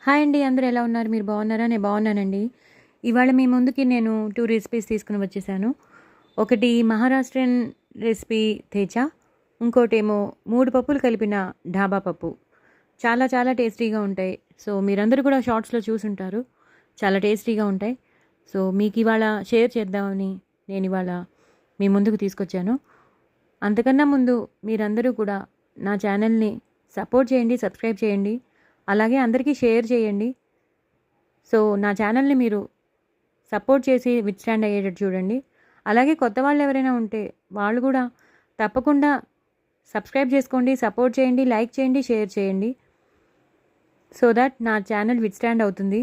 Hi అండి. అందరూ ఎలా ఉన్నారు? మీరు బాగున్నారా? నేను బాగున్నానండి. ఇవాళ మీ ముందుకి నేను 2 రెసిపీస్ తీసుకొని వచ్చేసాను. ఒకటి మహారాష్ట్రియన్ రెసిపీ థేచా, ఇంకోటేమో 3 పప్పులు కలిపిన ఢాబా పప్పు. చాలా చాలా టేస్టీగా ఉంటాయి. సో, మీరందరూ కూడా షార్ట్స్‌లో చూసుంటారు. చాలా టేస్టీగా ఉంటాయి. సో, మీకివాళ షేర్ చేద్దామని నేనివాళ మీ ముందుకు తీసుకొచ్చాను. అంతకన్నా ముందు మీరందరూ కూడా నా ఛానల్‌ని సపోర్ట్ చేయండి, సబ్స్క్రైబ్ చేయండి. అలాగే అందరికీ షేర్ చేయండి. సో, నా ఛానల్‌ని మీరు సపోర్ట్ చేసి విత్‌స్టాండ్ అయ్యేటట్టు చూడండి. అలాగే కొత్త వాళ్ళు ఎవరైనా ఉంటే వాళ్ళు కూడా తప్పకుండా సబ్స్క్రైబ్ చేసుకోండి, సపోర్ట్ చేయండి, లైక్ చేయండి, షేర్ చేయండి. సో దట్ నా ఛానల్ విత్‌స్టాండ్ అవుతుంది.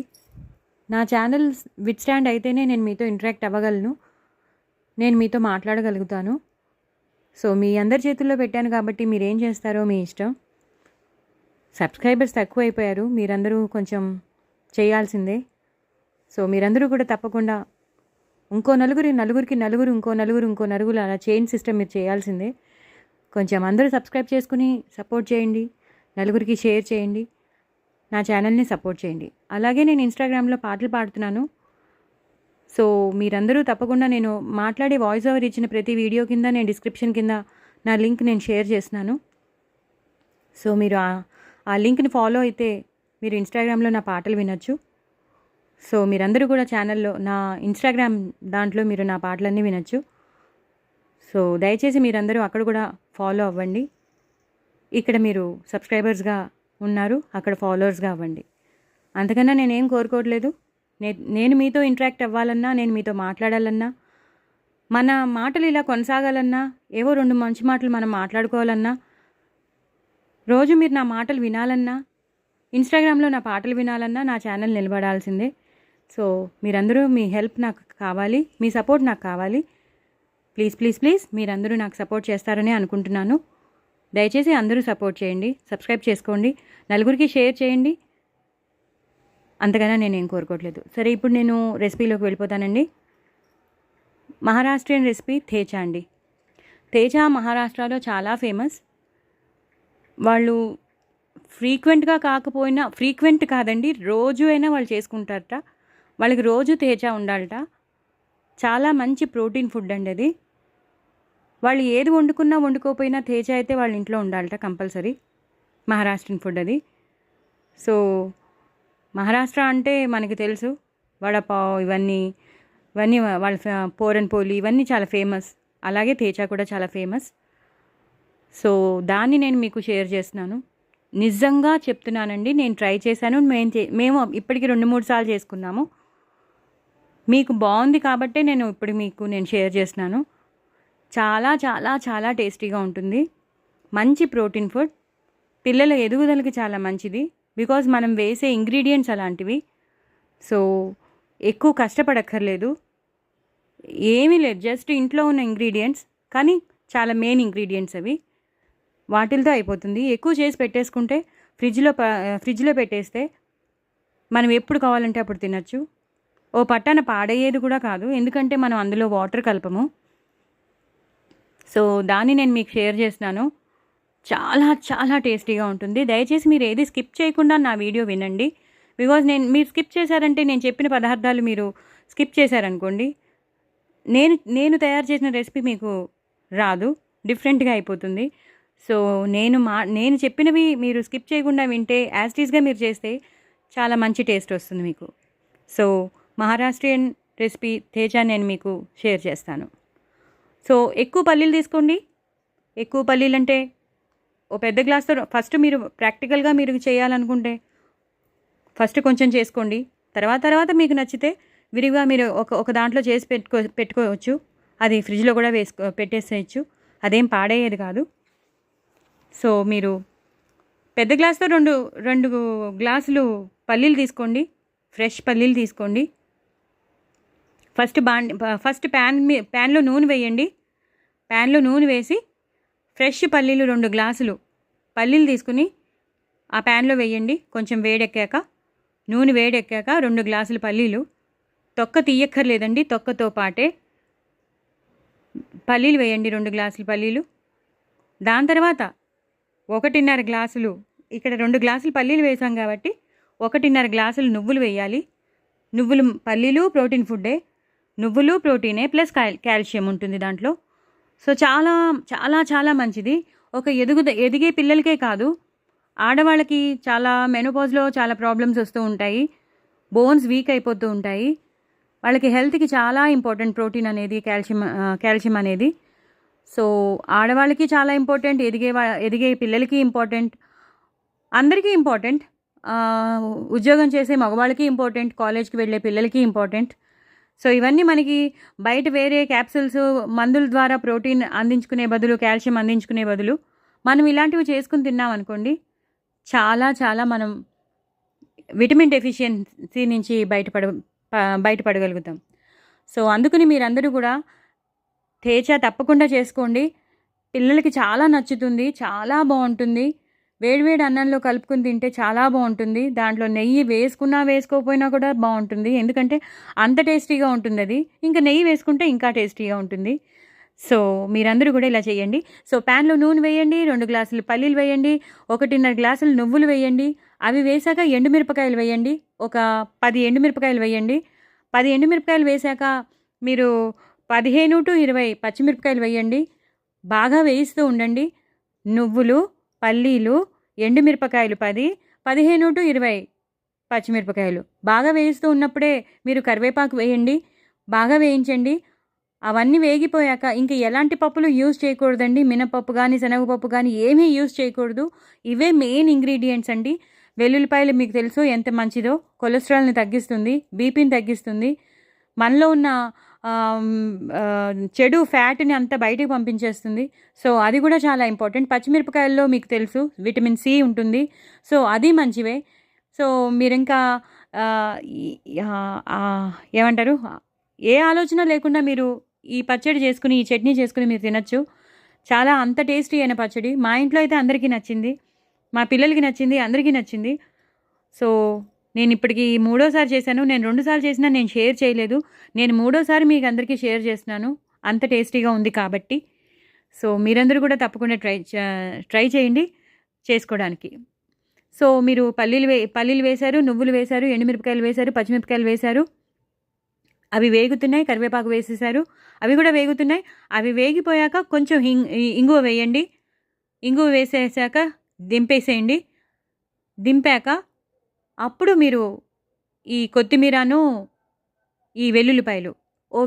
నా ఛానల్ విత్‌స్టాండ్ అయితేనే నేను మీతో ఇంటరాక్ట్ అవ్వగలను. నేను మీతో మాట్లాడగలుగుతాను. సో, మీ అందరి చేతుల్లో పెట్టాను కాబట్టి మీరేం చేస్తారో మీ ఇష్టం. సబ్స్క్రైబర్స్ తక్కువైపోయారు. మీరందరూ కొంచెం చేయాల్సిందే. సో, మీరందరూ కూడా తప్పకుండా నలుగురికి నలుగురు ఇంకో నలుగురు అలా చైన్ సిస్టమ్ మీరు చేయాల్సిందే. కొంచెం అందరూ సబ్స్క్రైబ్ చేసుకుని సపోర్ట్ చేయండి. నలుగురికి షేర్ చేయండి. నా ఛానల్ని సపోర్ట్ చేయండి. అలాగే నేను ఇన్స్టాగ్రామ్లో పాటలు పాడుతున్నాను. సో, మీరందరూ తప్పకుండా నేను మాట్లాడి వాయిస్ ఓవర్ ఇచ్చిన ప్రతి వీడియో కింద నేను డిస్క్రిప్షన్ కింద నా లింక్ నేను షేర్ చేస్తున్నాను. సో, మీరు ఆ లింక్ని ఫాలో అయితే మీరు ఇన్స్టాగ్రామ్లో నా పాటలు వినొచ్చు. సో, మీరందరూ కూడా ఛానల్లో నా ఇన్స్టాగ్రామ్ దాంట్లో మీరు నా పాటలన్నీ వినొచ్చు. సో, దయచేసి మీరందరూ అక్కడ కూడా ఫాలో అవ్వండి. ఇక్కడ మీరు సబ్స్క్రైబర్స్గా ఉన్నారు, అక్కడ ఫాలోవర్స్గా అవ్వండి. అంతకన్నా నేనేం కోరుకోవట్లేదు. నేను మీతో ఇంటరాక్ట్ అవ్వాలన్నా, నేను మీతో మాట్లాడాలన్నా, మన మాటలు ఇలా కొనసాగాలన్నా, ఏవో 2 మంచి మాటలు మనం మాట్లాడుకోవాలన్నా, రోజు మీరు నా మాటలు వినాలన్నా, ఇన్స్టాగ్రామ్లో నా పాటలు వినాలన్నా నా ఛానల్ నిలబడాల్సిందే. సో, మీరందరూ మీ హెల్ప్ నాకు కావాలి, మీ సపోర్ట్ నాకు కావాలి. ప్లీజ్ ప్లీజ్ ప్లీజ్ మీరందరూ నాకు సపోర్ట్ చేస్తారని అనుకుంటున్నాను. దయచేసి అందరూ సపోర్ట్ చేయండి, సబ్స్క్రైబ్ చేసుకోండి, నలుగురికి షేర్ చేయండి. అంతకన్నా నేనేం కోరుకోవట్లేదు. సరే, ఇప్పుడు నేను రెసిపీలోకి వెళ్ళిపోతానండి. మహారాష్ట్రియన్ రెసిపీ థేచా అండి. థేచా మహారాష్ట్రలో చాలా ఫేమస్. వాళ్ళు ఫ్రీక్వెంట్గా కాకపోయినా, ఫ్రీక్వెంట్ కాదండి, రోజు అయినా వాళ్ళు చేసుకుంటారట. వాళ్ళకి రోజు థేచా ఉండాలట. చాలా మంచి ప్రోటీన్ ఫుడ్ అండి అది. వాళ్ళు ఏది వండుకున్నా వండుకోకపోయినా థేచా అయితే వాళ్ళ ఇంట్లో ఉండాలట కంపల్సరీ. మహారాష్ట్రన్ ఫుడ్ అది. సో, మహారాష్ట్ర అంటే మనకి తెలుసు, వడపావ్ ఇవన్నీ వాళ్ళ పోరన్ పోలి ఇవన్నీ చాలా ఫేమస్. అలాగే థేచా కూడా చాలా ఫేమస్. సో, దాన్ని నేను మీకు షేర్ చేస్తున్నాను. నిజంగా చెప్తున్నానండి, నేను ట్రై చేశాను. మేము ఇప్పటికి 2-3 సార్లు చేసుకున్నాము. మీకు బాగుంది కాబట్టే నేను షేర్ చేస్తున్నాను. చాలా చాలా చాలా టేస్టీగా ఉంటుంది. మంచి ప్రోటీన్ ఫుడ్, పిల్లల ఎదుగుదలకి చాలా మంచిది. బికాజ్ మనం వేసే ఇంగ్రీడియంట్స్ అలాంటివి. సో, ఎక్కువ కష్టపడక్కర్లేదు, ఏమీ లేదు. జస్ట్ ఇంట్లో ఉన్న ఇంగ్రీడియంట్స్, కానీ చాలా మెయిన్ ఇంగ్రీడియంట్స్ అవి. వాటిలతో అయిపోతుంది. ఎక్కువ చేసి పెట్టేసుకుంటే ఫ్రిడ్జ్లో పెట్టేస్తే మనం ఎప్పుడు కావాలంటే అప్పుడు తినచ్చు. ఓ పట్టాన పాడయ్యేది కూడా కాదు, ఎందుకంటే మనం అందులో వాటర్ కలపము. సో, దాన్ని నేను మీకు షేర్ చేస్తున్నాను. చాలా చాలా టేస్టీగా ఉంటుంది. దయచేసి మీరు ఏది స్కిప్ చేయకుండా నా వీడియో వినండి. బికాజ్ మీరు స్కిప్ చేశారంటే, నేను చెప్పిన పదార్థాలు మీరు స్కిప్ చేశారనుకోండి, నేను తయారు చేసిన రెసిపీ మీకు రాదు, డిఫరెంట్గా అయిపోతుంది. సో, నేను చెప్పినవి మీరు స్కిప్ చేయకుండా వింటే, యాజ్ టీజ్గా మీరు చేస్తే చాలా మంచి టేస్ట్ వస్తుంది మీకు. సో, మహారాష్ట్రియన్ రెసిపీ థేచా నేను మీకు షేర్ చేస్తాను. సో, ఎక్కువ పల్లీలు తీసుకోండి. ఎక్కువ పల్లీలు అంటే ఓ పెద్ద గ్లాస్తో ఫస్ట్ మీరు ప్రాక్టికల్గా మీరు చేయాలనుకుంటే ఫస్ట్ కొంచెం చేసుకోండి. తర్వాత మీకు నచ్చితే విరిగా మీరు ఒక దాంట్లో చేసి పెట్టుకోవచ్చు. అది ఫ్రిడ్జ్లో కూడా పెట్టేసేయచ్చు. అదేం పాడయ్యేది కాదు. సో, మీరు పెద్ద గ్లాస్తో రెండు గ్లాసులు పల్లీలు తీసుకోండి. ఫ్రెష్ పల్లీలు తీసుకోండి. ఫస్ట్ ప్యాన్లో నూనె వేయండి. ప్యాన్లో నూనె వేసి ఫ్రెష్ పల్లీలు 2 గ్లాసులు పల్లీలు తీసుకుని ఆ ప్యాన్లో వేయండి. కొంచెం నూనె వేడెక్కాక 2 గ్లాసులు పల్లీలు, తొక్క తీయక్కర్లేదండి, తొక్కతో పాటే పల్లీలు వేయండి. 2 గ్లాసులు పల్లీలు. దాని తర్వాత 1.5 గ్లాసులు, ఇక్కడ 2 గ్లాసులు పల్లీలు వేసాం కాబట్టి 1.5 గ్లాసులు నువ్వులు వేయాలి. పల్లీలు ప్రోటీన్ ఫుడ్డే, నువ్వులు ప్రోటీనే ప్లస్ కాల్షియం ఉంటుంది దాంట్లో. సో చాలా చాలా చాలా మంచిది. ఒక ఎదిగే పిల్లలకే కాదు, ఆడవాళ్ళకి చాలా మెనోపాజ్లో చాలా ప్రాబ్లమ్స్ వస్తూ ఉంటాయి, బోన్స్ వీక్ అయిపోతూ ఉంటాయి. వాళ్ళకి హెల్త్కి చాలా ఇంపార్టెంట్ ప్రోటీన్ అనేది, కాల్షియం అనేది. సో ఆడవాళ్ళకి చాలా ఇంపార్టెంట్, ఎదిగే పిల్లలకి ఇంపార్టెంట్, అందరికీ ఇంపార్టెంట్. ఉద్యోగం చేసే మగవాళ్ళకి ఇంపార్టెంట్, కాలేజ్కి వెళ్ళే పిల్లలకి ఇంపార్టెంట్. సో ఇవన్నీ మనకి బయట వేరే క్యాప్సూల్స్ మందుల ద్వారా ప్రోటీన్ అందించుకునే బదులు, కాల్షియం అందించుకునే బదులు మనం ఇలాంటివి చేసుకుని తిన్నాం అనుకోండి, చాలా చాలా మనం విటమిన్ డెఫిషియన్సీ నుంచి బయటపడగలుగుతాం. సో అందుకని మీరందరూ కూడా తేజ తప్పకుండా చేసుకోండి. పిల్లలకి చాలా నచ్చుతుంది, చాలా బాగుంటుంది. వేడివేడి అన్నంలో కలుపుకుని తింటే చాలా బాగుంటుంది. దాంట్లో నెయ్యి వేసుకున్నా వేసుకోకపోయినా కూడా బాగుంటుంది, ఎందుకంటే అంత టేస్టీగా ఉంటుంది అది. ఇంకా నెయ్యి వేసుకుంటే ఇంకా టేస్టీగా ఉంటుంది. సో మీరందరూ కూడా ఇలా చేయండి. సో ప్యాన్లో నూనె వేయండి, 2 గ్లాసులు పల్లీలు వేయండి, 1.5 గ్లాసులు నువ్వులు వేయండి. అవి వేసాక ఎండుమిరపకాయలు వేయండి, ఒక 10 ఎండుమిరపకాయలు వేయండి. 10 ఎండుమిరపకాయలు వేసాక మీరు 15 to 20 పచ్చిమిరపకాయలు వేయండి. బాగా వేయిస్తూ ఉండండి. నువ్వులు, పల్లీలు, ఎండుమిరపకాయలు 10, 15 to 20 పచ్చిమిరపకాయలు బాగా వేయిస్తూ ఉన్నప్పుడే మీరు కరివేపాకు వేయండి. బాగా వేయించండి. అవన్నీ వేగిపోయాక ఇంక ఎలాంటి పప్పులు యూజ్ చేయకూడదండి. మినపప్పు కానీ శనగపప్పు కానీ ఏమీ యూజ్ చేయకూడదు. ఇవే మెయిన్ ఇంగ్రీడియంట్స్ అండి. వెల్లుల్లిపాయలు మీకు తెలుసు ఎంత మంచిదో, కొలెస్ట్రాల్ని తగ్గిస్తుంది, బీపీని తగ్గిస్తుంది, మనలో ఉన్న చెడు ఫ్యాట్ని అంతా బయటకు పంపించేస్తుంది. సో అది కూడా చాలా ఇంపార్టెంట్. పచ్చిమిరపకాయల్లో మీకు తెలుసు విటమిన్ సి ఉంటుంది. సో అది మంచివే. సో మీరు ఇంకా ఏమంటారు, ఏ ఆలోచన లేకుండా మీరు ఈ పచ్చడి చేసుకుని, ఈ చట్నీ చేసుకుని మీరు తినచ్చు. చాలా అంత టేస్టీ అయిన పచ్చడి. మా ఇంట్లో అయితే అందరికీ నచ్చింది, మా పిల్లలకి నచ్చింది, అందరికీ నచ్చింది. సో నేను ఇప్పటికి 3వ సారి చేశాను. నేను 2 సార్లు చేసినా నేను షేర్ చేయలేదు. నేను 3వ సారి మీకు అందరికీ షేర్ చేస్తున్నాను, అంత టేస్టీగా ఉంది కాబట్టి. సో మీరందరూ కూడా తప్పకుండా ట్రై చేయండి చేసుకోవడానికి. సో మీరు పల్లీలు వేశారు, నువ్వులు వేశారు, ఎండుమిరపకాయలు వేశారు, పచ్చిమిరపకాయలు వేశారు. అవి వేగుతున్నాయి. కరివేపాకు వేసేసారు, అవి కూడా వేగుతున్నాయి. అవి వేగిపోయాక కొంచెం ఇంగువ వేయండి. ఇంగువ వేసేసాక దింపేసేయండి. దింపాక అప్పుడు మీరు ఈ కొత్తిమీరను, ఈ వెల్లుల్లిపాయలు, ఓ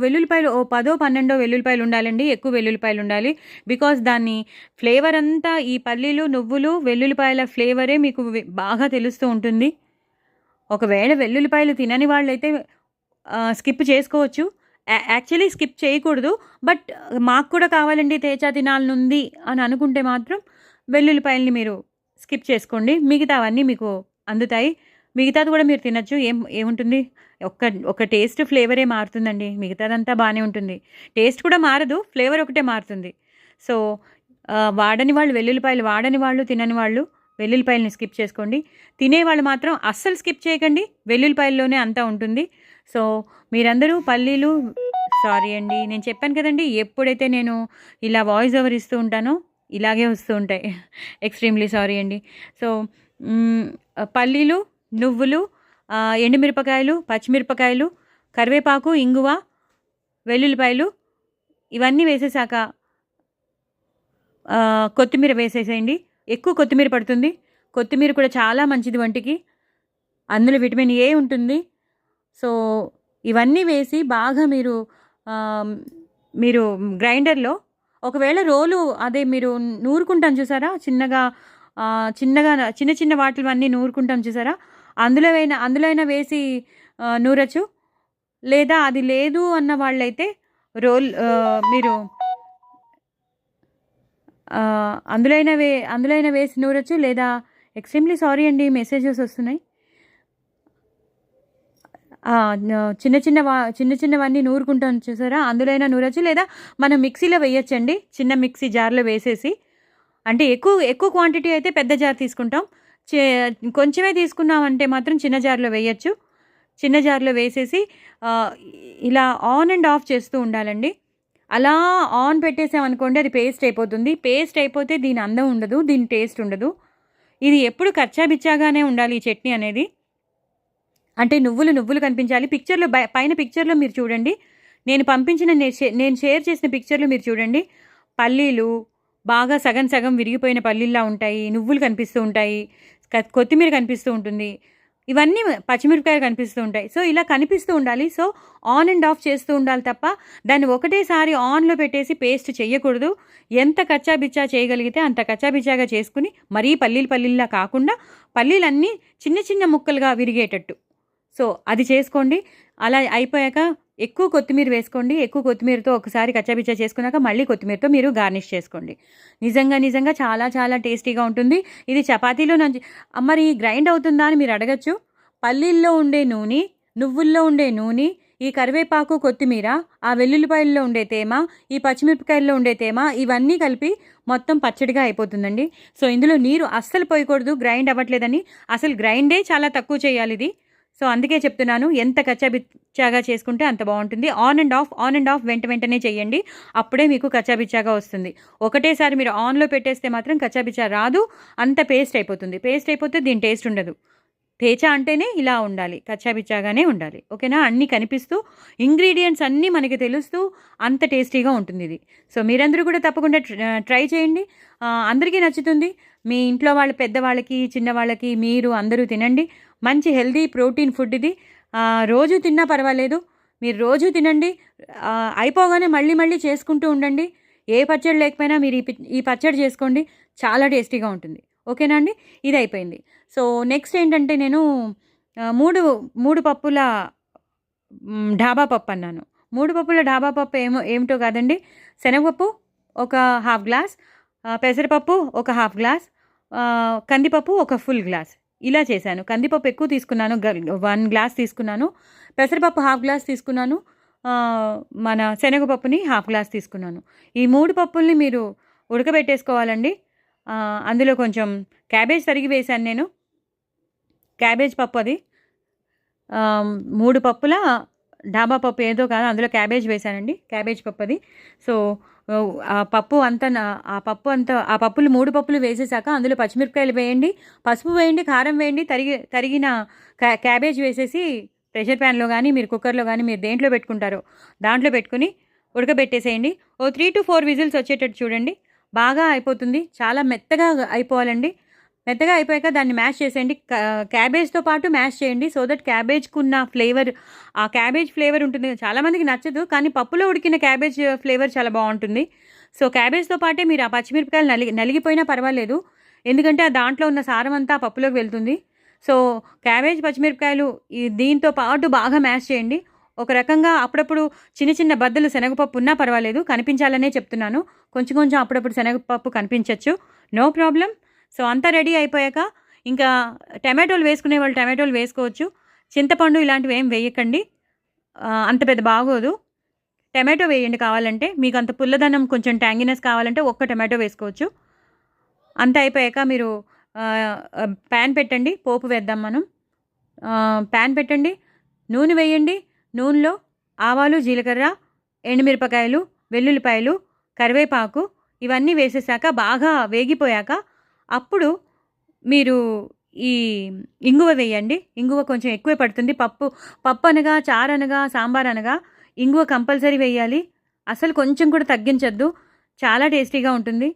10-12 వెల్లుల్లిపాయలు ఉండాలండి. ఎక్కువ వెల్లుల్లిపాయలు ఉండాలి. బికాస్ దాన్ని ఫ్లేవర్ అంతా ఈ పల్లీలు, నువ్వులు, వెల్లుల్లిపాయల ఫ్లేవరే మీకు బాగా తెలుస్తూ ఉంటుంది. ఒకవేళ వెల్లుల్లిపాయలు తినని వాళ్ళైతే స్కిప్ చేసుకోవచ్చు. యాక్చువల్లీ స్కిప్ చేయకూడదు. బట్ మాకు కూడా కావాలండి, తేజ తినాలనుంది అని అనుకుంటే మాత్రం వెల్లుల్లిపాయలని మీరు స్కిప్ చేసుకోండి. మిగతావన్నీ మీకు అందుతాయి. మిగతాది కూడా మీరు తినచ్చు. ఏముంటుంది, ఒక టేస్ట్ ఫ్లేవరే మారుతుందండి. మిగతాదంతా బాగానే ఉంటుంది. టేస్ట్ కూడా మారదు, ఫ్లేవర్ ఒకటే మారుతుంది. సో వాడని వాళ్ళు, తినని వాళ్ళు వెల్లుల్లిపాయలని స్కిప్ చేసుకోండి. తినేవాళ్ళు మాత్రం అస్సలు స్కిప్ చేయకండి, వెల్లుల్లిపాయల్లోనే అంతా ఉంటుంది. సో మీరందరూ పల్లీలు, సారీ అండి, నేను చెప్పాను కదండి, ఎప్పుడైతే నేను ఇలా వాయిస్ ఓవర్ ఇస్తూ ఉంటానో ఇలాగే వస్తూ ఉంటాయి. ఎక్స్ట్రీమ్లీ సారీ అండి. సో పల్లీలు, నువ్వులు, ఎండుమిరపకాయలు, పచ్చిమిరపకాయలు, కరివేపాకు, ఇంగువ, వెల్లుల్లిపాయలు ఇవన్నీ వేసేసాక కొత్తిమీర వేసేసేయండి. ఎక్కువ కొత్తిమీర పడుతుంది. కొత్తిమీర కూడా చాలా మంచిది వంటికి, అందులో విటమిన్ ఏ ఉంటుంది. సో ఇవన్నీ వేసి బాగా మీరు గ్రైండర్లో, ఒకవేళ రోలు అదే మీరు నూరుకుంటాం చూసారా, చిన్న చిన్న వాటివన్నీ నూరుకుంటాం చూసారా, అందులో అయినా వేసి నూరచ్చు. లేదా అది లేదు అన్న వాళ్ళైతే మీరు అందులో అయినా వేసి నూరచ్చు. లేదా ఎక్స్ట్రీమ్లీ సారీ అండి, మెసేజెస్ వస్తున్నాయి. చిన్నవన్నీ నూరుకుంటాం చూసారా, అందులో అయినా నూరచ్చు. లేదా మనం మిక్సీలో వేయచ్చండి, చిన్న మిక్సీ జార్లో వేసేసి. అంటే ఎక్కువ క్వాంటిటీ అయితే పెద్ద జార్ తీసుకుంటాం. కొంచెమే తీసుకున్నామంటే మాత్రం చిన్న జార్లో వేయచ్చు. చిన్న జార్లో వేసేసి ఇలా ఆన్ అండ్ ఆఫ్ చేస్తూ ఉండాలండి. అలా ఆన్ పెట్టేసామనుకోండి, అది పేస్ట్ అయిపోతుంది. పేస్ట్ అయిపోతే దీని అందం ఉండదు, దీని టేస్ట్ ఉండదు. ఇది ఎప్పుడు కచ్చాబిచ్చాగానే ఉండాలి ఈ చట్నీ అనేది. అంటే నువ్వులు కనిపించాలి. పిక్చర్‌లో పైన పిక్చర్‌లో మీరు చూడండి. నేను పంపించిన నేను షేర్ చేసిన పిక్చర్‌లో మీరు చూడండి. పల్లీలు బాగా సగం సగం విరిగిపోయిన పల్లీల్లా ఉంటాయి. నువ్వులు కనిపిస్తూ ఉంటాయి. కొత్తిమీర కనిపిస్తూ ఉంటుంది. ఇవన్నీ పచ్చిమిరపకాయలు కనిపిస్తూ ఉంటాయి. సో, ఇలా కనిపిస్తూ ఉండాలి. సో, ఆన్ అండ్ ఆఫ్ చేస్తూ ఉండాలి తప్ప దాన్ని ఒకటేసారి ఆన్‌లో పెట్టేసి పేస్ట్ చెయ్యకూడదు. ఎంత కచ్చా బిచ్చా చేయగలిగితే అంత కచ్చా బిచ్చాగా చేసుకుని, మరీ పల్లీల్లా కాకుండా పల్లీలన్నీ చిన్న చిన్న ముక్కలుగా విరిగేటట్టు. సో, అది చేసుకోండి. అలా అయిపోయాక ఎక్కువ కొత్తిమీర వేసుకోండి. ఎక్కువ కొత్తిమీరతో ఒకసారి కచ్చాబిచ్చా చేసుకున్నాక మళ్ళీ కొత్తిమీరతో మీరు గార్నిష్ చేసుకోండి. నిజంగా చాలా చాలా టేస్టీగా ఉంటుంది. ఇది చపాతీలో మరి గ్రైండ్ అవుతుందా అని మీరు అడగచ్చు. పల్లీల్లో ఉండే నూనె, నువ్వుల్లో ఉండే నూనె, ఈ కరివేపాకు, కొత్తిమీర, ఆ వెల్లుల్లిపాయల్లో ఉండే తేమ, ఈ పచ్చిమిరపకాయల్లో ఉండే తేమ ఇవన్నీ కలిపి మొత్తం పచ్చడిగా అయిపోతుందండి. సో, ఇందులో నీరు అస్సలు పోయకూడదు గ్రైండ్ అవ్వట్లేదని. అసలు గ్రైండే చాలా తక్కువ చేయాలి ఇది. సో, అందుకే చెప్తున్నాను, ఎంత కచ్చాబిచ్చాగా చేసుకుంటే అంత బాగుంటుంది. ఆన్ అండ్ ఆఫ్ వెంటనే చేయండి. అప్పుడే మీకు కచ్చాబిచ్చాగా వస్తుంది. ఒకటేసారి మీరు ఆన్లో పెట్టేస్తే మాత్రం కచ్చాబిచ్చా రాదు. అంత పేస్ట్ అయిపోతుంది. పేస్ట్ అయిపోతే దీని టేస్ట్ ఉండదు. తేచా అంటేనే ఇలా ఉండాలి, కచ్చాబిచ్చాగానే ఉండాలి. ఓకేనా? అన్నీ కనిపిస్తూ ఇంగ్రీడియంట్స్ అన్నీ మనకి తెలుస్తూ అంత టేస్టీగా ఉంటుంది ఇది. సో, మీరందరూ కూడా తప్పకుండా ట్రై చేయండి. అందరికీ నచ్చుతుంది. మీ ఇంట్లో వాళ్ళ పెద్దవాళ్ళకి, చిన్నవాళ్ళకి మీరు అందరూ తినండి. మంచి హెల్దీ ప్రోటీన్ ఫుడ్ ఇది. రోజు తిన్నా పర్వాలేదు. మీరు రోజు తినండి. అయిపోగానే మళ్ళీ చేసుకుంటూ ఉండండి. ఏ పచ్చడి లేకపోయినా మీరు ఈ పచ్చడి చేసుకోండి. చాలా టేస్టీగా ఉంటుంది. ఓకేనా అండి? ఇది అయిపోయింది. సో, నెక్స్ట్ ఏంటంటే నేను మూడు పప్పుల ఢాబా పప్పు అన్నాను. 3 పప్పుల ఢాబా పప్పు ఏమిటో కాదండి. శనగపప్పు ఒక హాఫ్ గ్లాస్, పెసరపప్పు ఒక హాఫ్ గ్లాస్, కందిపప్పు ఒక ఫుల్ గ్లాస్ ఇలా చేశాను. కందిపప్పు ఎక్కువ తీసుకున్నాను, 1 గ్లాస్ తీసుకున్నాను. పెసరపప్పు హాఫ్ గ్లాస్ తీసుకున్నాను. మన శనగపప్పుని హాఫ్ గ్లాస్ తీసుకున్నాను. ఈ 3 పప్పుల్ని మీరు ఉడకబెట్టేసుకోవాలండి. అందులో కొంచెం క్యాబేజ్ తరిగి వేశాను నేను. క్యాబేజ్ పప్పు అది. 3 పప్పుల ఢాబా పప్పు ఏదో కాదు, అందులో క్యాబేజ్ వేశానండి. క్యాబేజ్ పప్పు అది. సో, ఆ పప్పు అంతా ఆ పప్పులు 3 పప్పులు వేసేసాక అందులో పచ్చిమిరపకాయలు వేయండి, పసుపు వేయండి, కారం వేయండి, తరిగిన క్యాబేజ్ వేసేసి ప్రెషర్ ప్యాన్లో కానీ మీరు కుక్కర్లో కానీ మీరు దేంట్లో పెట్టుకుంటారో దాంట్లో పెట్టుకుని ఉడకబెట్టేసేయండి. 3 to 4 విజిల్స్ వచ్చేటట్టు చూడండి. బాగా అయిపోతుంది. చాలా మెత్తగా అయిపోవాలండి. మెత్తగా అయిపోయాక దాన్ని మ్యాష్ చేసేయండి. క్యాబేజ్తో పాటు మ్యాష్ చేయండి. సో దట్ క్యాబేజ్కి ఉన్న ఫ్లేవర్, ఆ క్యాబేజ్ ఫ్లేవర్ ఉంటుంది. చాలామందికి నచ్చదు, కానీ పప్పులో ఉడికిన క్యాబేజ్ ఫ్లేవర్ చాలా బాగుంటుంది. సో, క్యాబేజ్తో పాటే మీరు ఆ పచ్చిమిరపకాయలు నలిగిపోయినా పర్వాలేదు. ఎందుకంటే ఆ దాంట్లో ఉన్న సారం అంతా పప్పులోకి వెళ్తుంది. సో, క్యాబేజ్, పచ్చిమిరపకాయలు దీంతో పాటు బాగా మ్యాష్ చేయండి. ఒక రకంగా అప్పుడప్పుడు చిన్న చిన్న బద్దలు శనగపప్పు ఉన్నా పర్వాలేదు, కనిపించాలనే చెప్తున్నాను. కొంచెం అప్పుడప్పుడు శనగపప్పు కనిపించవచ్చు, నో ప్రాబ్లం. సో, అంతా రెడీ అయిపోయాక ఇంకా టమాటోలు వేసుకునే వాళ్ళు టమాటోలు వేసుకోవచ్చు. చింతపండు ఇలాంటివి ఏం వేయకండి, అంత పెద్ద బాగోదు. టమాటో వేయండి కావాలంటే. మీకు అంత పుల్లదనం, కొంచెం ట్యాంగినెస్ కావాలంటే ఒక్క టమాటో వేసుకోవచ్చు. అంతా అయిపోయాక మీరు ప్యాన్ పెట్టండి, పోపు వేద్దాం మనం. ప్యాన్ పెట్టండి, నూనె వేయండి. నూనెలో ఆవాలు, జీలకర్ర, ఎండుమిరపకాయలు, వెల్లుల్లిపాయలు, కరివేపాకు ఇవన్నీ వేసేసాక బాగా వేగిపోయాక అప్పుడు మీరు ఈ ఇంగువ వేయండి. ఇంగువ కొంచెం ఎక్కువే పడుతుంది. పప్పు అనగా, చారు అనగా, సాంబార్ అనగా ఇంగువ కంపల్సరీ వేయాలి. అసలు కొంచెం కూడా తగ్గించద్దు. చాలా టేస్టీగా ఉంటుంది.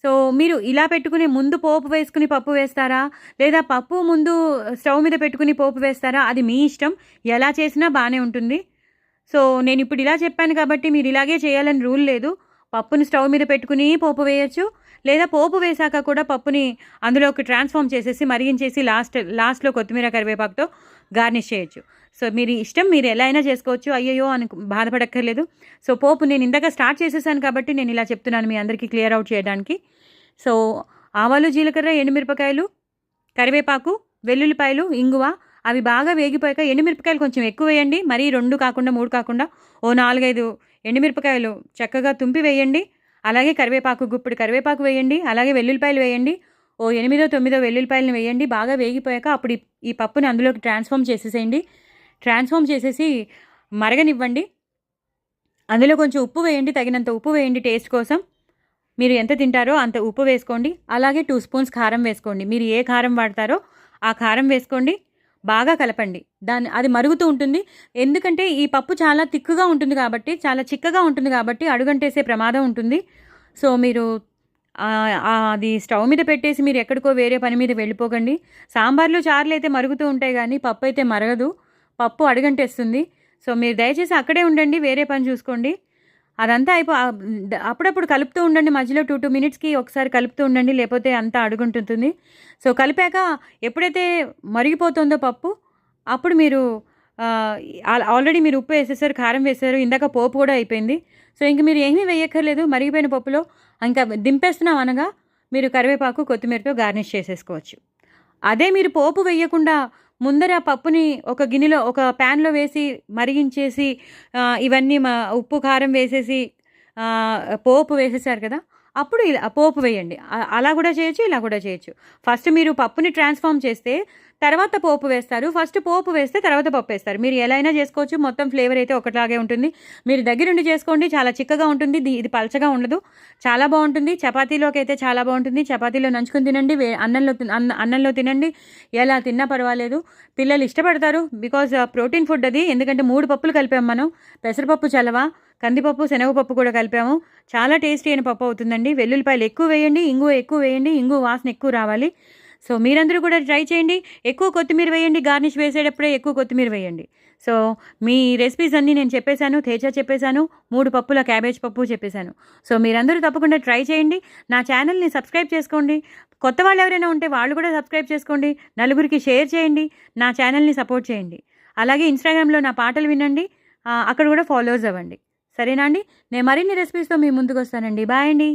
సో, మీరు ఇలా పెట్టుకుని ముందు పోపు వేసుకుని పప్పు వేస్తారా, లేదా పప్పు ముందు స్టవ్ మీద పెట్టుకుని పోపు వేస్తారా, అది మీ ఇష్టం. ఎలా చేసినా బాగానే ఉంటుంది. సో, నేను ఇప్పుడు ఇలా చెప్పాను కాబట్టి మీరు ఇలాగే చేయాలని రూల్ లేదు. పప్పుని స్టవ్ మీద పెట్టుకుని పోపు వేయచ్చు, లేదా పోపు వేశాక కూడా పప్పుని అందులోకి ట్రాన్స్ఫార్మ్ చేసేసి మరిగించేసి లాస్ట్లో కొత్తిమీర, కరివేపాకుతో గార్నిష్ చేయొచ్చు. సో, మీరు ఇష్టం, మీరు ఎలా అయినా చేసుకోవచ్చు. అయ్యయ్యో అని బాధపడక్కర్లేదు. సో, పోపు నేను ఇందాక స్టార్ట్ చేసేసాను కాబట్టి నేను ఇలా చెప్తున్నాను మీ అందరికీ క్లియర్ అవుట్ చేయడానికి. సో, ఆవాలు, జీలకర్ర, ఎండుమిరపకాయలు, కరివేపాకు, వెల్లుల్లిపాయలు, ఇంగువ అవి బాగా వేగిపోయాక ఎండుమిరపకాయలు కొంచెం ఎక్కువ వేయండి. మరీ 2 కాకుండా 3 కాకుండా 4-5 ఎండుమిరపకాయలు చక్కగా తుంపి వేయండి. అలాగే కరివేపాకు, గుప్పుడు కరివేపాకు వేయండి. అలాగే వెల్లుల్లిపాయలు వేయండి. 8-9 వెల్లుల్లిపాయలను వేయండి. బాగా వేగిపోయాక అప్పుడు ఈ పప్పుని అందులోకి ట్రాన్స్ఫార్మ్ చేసేసేయండి. ట్రాన్స్ఫార్మ్ చేసేసి మరగనివ్వండి. అందులో కొంచెం ఉప్పు వేయండి, తగినంత ఉప్పు వేయండి టేస్ట్ కోసం. మీరు ఎంత తింటారో అంత ఉప్పు వేసుకోండి. అలాగే 2 స్పూన్స్ కారం వేసుకోండి. మీరు ఏ కారం వాడతారో ఆ కారం వేసుకోండి. బాగా కలపండి. అది మరుగుతూ ఉంటుంది. ఎందుకంటే ఈ పప్పు చాలా తిక్కుగా ఉంటుంది కాబట్టి, చాలా చిక్కగా ఉంటుంది కాబట్టి అడుగంటేసే ప్రమాదం ఉంటుంది. సో, మీరు అది స్టవ్ మీద పెట్టేసి మీరు ఎక్కడికో వేరే పని మీద వెళ్ళిపోకండి. సాంబార్లు, చారులు అయితే మరుగుతూ ఉంటాయి కానీ పప్పు అయితే మరగదు. పప్పు అడుగంటేస్తుంది. సో, మీరు దయచేసి అక్కడే ఉండండి. వేరే పని చూసుకోండి. అదంతా అప్పుడప్పుడు కలుపుతూ ఉండండి. మధ్యలో 2 మినిట్స్‌కి ఒకసారి కలుపుతూ ఉండండి. లేకపోతే అంతా అడుగుంటుంది. సో, కలిపాక ఎప్పుడైతే మరిగిపోతుందో పప్పు, అప్పుడు మీరు ఆల్రెడీ మీరు ఉప్పు వేసేసారు, కారం వేసారు, ఇందాక పోపు కూడా అయిపోయింది. సో, ఇంక మీరు ఏమీ వేయక్కర్లేదు. మరిగిపోయిన పప్పులో ఇంకా దింపేస్తున్నాం అనగా మీరు కరివేపాకు, కొత్తిమీరతో గార్నిష్ చేసేసుకోవచ్చు. అదే మీరు పోపు వేయకుండా ముందర పప్పుని ఒక గిన్నెలో ఒక ప్యాన్లో వేసి మరిగించేసి ఇవన్నీ ఉప్పు కారం వేసేసి పోపు వేసేసారు కదా, అప్పుడు ఇలా పోపు వేయండి. అలా కూడా చేయొచ్చు, ఇలా కూడా చేయొచ్చు. ఫస్ట్ మీరు పప్పుని ట్రాన్స్ఫార్మ్ చేస్తే తర్వాత పోపు వేస్తారు. ఫస్ట్ పోపు వేస్తే తర్వాత పప్పు వేస్తారు. మీరు ఎలా అయినా చేసుకోవచ్చు. మొత్తం ఫ్లేవర్ అయితే ఒకట్లాగే ఉంటుంది. మీరు దగ్గరుండి చేసుకోండి. చాలా చిక్కగా ఉంటుంది. ఇది పలచగా ఉండదు. చాలా బాగుంటుంది. చపాతీలోకి అయితే చాలా బాగుంటుంది. చపాతీలో నంచుకుని తినండి, అన్నంలో తినండి. ఎలా తిన్నా పర్వాలేదు. పిల్లలు ఇష్టపడతారు. బికాజ్ ప్రోటీన్ ఫుడ్ అది. ఎందుకంటే 3 పప్పులు కలిపాము మనం. పెసరపప్పు చలవ, కందిపప్పు, శనగపప్పు కూడా కలిపాము. చాలా టేస్టీ అయిన పప్పు అవుతుందండి. వెల్లుల్లిపాయలు ఎక్కువ వేయండి, ఇంగువ ఎక్కువ వేయండి. ఇంగువ వాసన ఎక్కువ రావాలి. సో, మీరందరూ కూడా ట్రై చేయండి. ఎక్కువ కొత్తిమీర వేయండి. గార్నిష్ వేసేటప్పుడే ఎక్కువ కొత్తిమీర వేయండి. సో, మీ రెసిపీస్ అన్నీ నేను చెప్పేశాను. తేజ చెప్పేశాను. 3 పప్పుల క్యాబేజ్ పప్పు చెప్పేశాను. సో, మీరందరూ తప్పకుండా ట్రై చేయండి. నా ఛానల్ని సబ్స్క్రైబ్ చేసుకోండి. కొత్త వాళ్ళు ఎవరైనా ఉంటే వాళ్ళు కూడా సబ్స్క్రైబ్ చేసుకోండి. నలుగురికి షేర్ చేయండి. నా ఛానల్ని సపోర్ట్ చేయండి. అలాగే ఇన్స్టాగ్రామ్లో నా పాటలు వినండి. అక్కడ కూడా ఫాలోవర్స్ అవ్వండి. సరేనా అండి? నేను మరిన్ని రెసిపీస్తో మీ ముందుకు వస్తానండి. బాయ్ అండి.